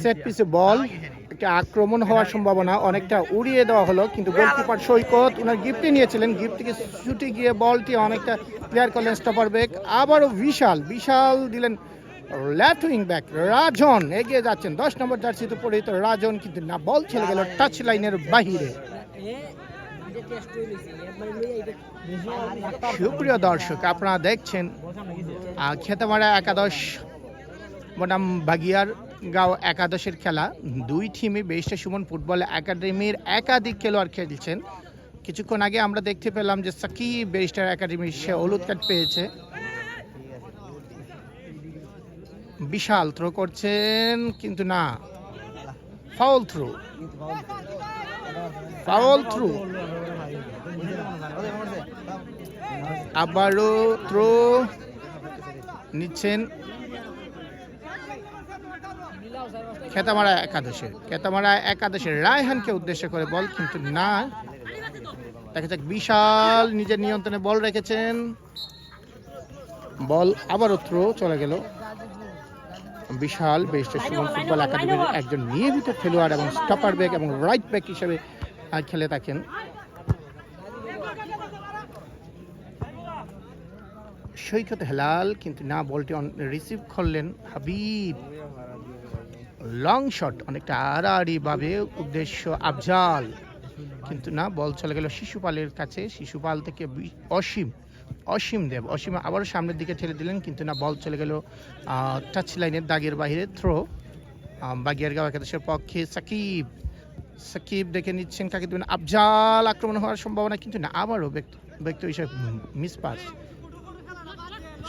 Set পিসে বল, একটা আক্রমণ হওয়ার সম্ভাবনা, অনেকটা উড়িয়ে দেওয়া হলো, কিন্তু গোলকিপার সৈকত ওনার গিফটে নিয়েছিলেন, গিফট থেকে ছুটে গিয়ে বলটি অনেকটা ক্লিয়ার করলেন স্টপার ব্যাক। আবারও বিশাল দিলেন লেফট উইং ব্যাক রাজন, এগিয়ে যাচ্ছেন 10 নম্বর জার্সিতে পরিহিত রাজন, কিন্তু না, বল চলে গেল টাচ লাইনের বাহিরে। সুপ্রিয় দর্শক, আপনারা দেখছেন খেতামারা একাদশ বনাম বাগিয়ার গাঁও একাদশের খেলা। দুই টিমই বেরিস্টার সুমন ফুটবল একাডেমির একাধিক খেলোয়াড় খেলছেন। কিছুক্ষণ আগে আমরা দেখতে পেলাম যে সাকিব বেরিস্টার একাডেমির সে হলুদ কার্ড পেয়েছে। বিশাল থ্রো করছেন, কিন্তু না, ফাউল থ্রু। আবারও থ্রো নিচ্ছেন খেতামারা একাদশের রায়হানকে উদ্দেশ্য করে বল, কিন্তু না, দেখা যাক বিশাল নিজের নিয়ন্ত্রণে বল রেখেছেন, বল আবারও থ্রো চলে গেল। বিশাল বেরিস্টার সুমন ফুটবল একাডেমির একজন নিয়মিত খেলোয়াড় এবং স্টপার ব্যাক এবং রাইট ব্যাক হিসেবে খেলে থাকেন। সৈকত হেলাল, কিন্তু না, বলটি রিসিভ করলেন হাবিব। লং শট, অনেকটা আড়াআড়ি ভাবে, উদ্দেশ্য আফজাল, কিন্তু না, বল চলে গেল শিশুপালের কাছে। শিশুপাল থেকে অসীম দেব আবারও সামনের দিকে ঠেলে দিলেন, কিন্তু না, বল চলে গেল টাচ লাইনের দাগের বাইরে। থ্রো বাগিয়ারগাঁও একাদশের পক্ষে। সাকিব দেখে নিচ্ছেন কাকে দেবেন, আফজাল, আক্রমণ হওয়ার সম্ভাবনা, কিন্তু না, আবারও ব্যক্তি হিসেবে মিস পাস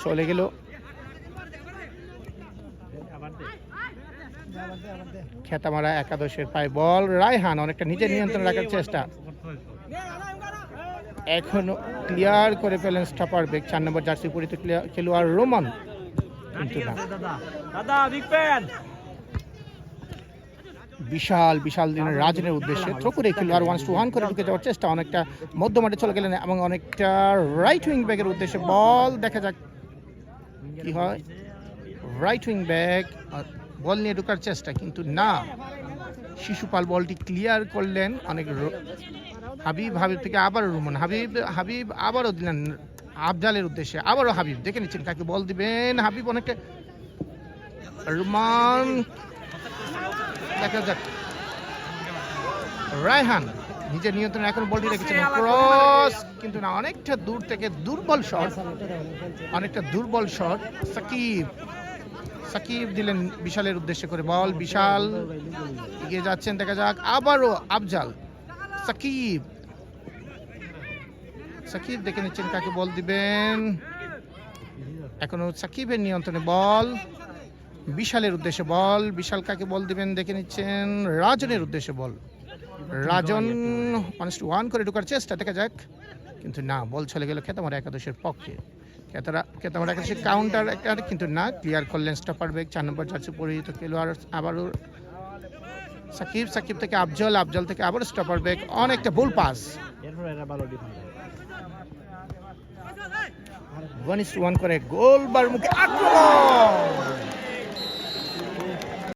চলে গেল। খেতামারা একাদশের পায় বল, রায়হান অনেকটা নিজের নিয়ন্ত্রণ রাখার চেষ্টা, এখনো ক্লিয়ার করে ফেলেন স্টপার ব্যাক 4 নম্বর জার্সি পরিহিত খেলোয়াড় রোমান, কিন্তু না, বিশাল দিনের রাজনের উদ্দেশ্যে থ্রো করে খেলোয়াড় 1-1 করে ঢুকে যাওয়ার চেষ্টা, অনেকটা মধ্যমাঠে চলে গেলেন এবং অনেকটা রাইট উইং ব্যাকের উদ্দেশ্যে বল, দেখা যাক কি হয়। রাইট উইং ব্যাক বল নিয়ে ঢোকার চেষ্টা, কিন্তু না, শিশুপাল বলটি ক্লিয়ার করলেন। অনেক হাবিব থেকে আবারও রুমান, হাবিব আবারও দিলেন আফজালের উদ্দেশ্যে, আবারও হাবিব দেখে নিচ্ছেন কাকে বল দিবেন। হাবিব অনেকটা, রুমান, দেখা যাক। রায়হান নিজের নিয়ন্ত্রণে এখন বলটি রেখেছেন, ক্রস, কিন্তু না, অনেকটা দূর থেকে দুর্বল শট। সাকিব দিলেন বিশালের উদ্দেশ্য করে বল, বিশাল এগিয়ে যাচ্ছেন, দেখা যাক। আবারও আফজাল, সাকিব দেখে নিচ্ছেন কাকে বল দিবেন। এখনো সাকিবের নিয়ন্ত্রণে বল, বিশালের উদ্দেশ্যে বল, বিশাল কাকে বল দিবেন দেখে নিচ্ছেন। রাজনের উদ্দেশ্যে বল, রাজন 1-1 করে ঢোকার চেষ্টা, দেখা যাক, কিন্তু না, বল চলে গেল খেতামারা একাদশের পক্ষে। খেতামারা একাদশের কাউন্টার একটা, কিন্তু না, ক্লিয়ার করলেন স্টপার ব্যাক 4 নম্বর জার্সি পরিহিত খেলোয়াড় আবারও সাকিব থেকে আফজাল থেকে আবার স্টপার ব্যাক, অনেকটা ভুল পাস, 1-1 করে গোল বার মুখে আক্রমণ।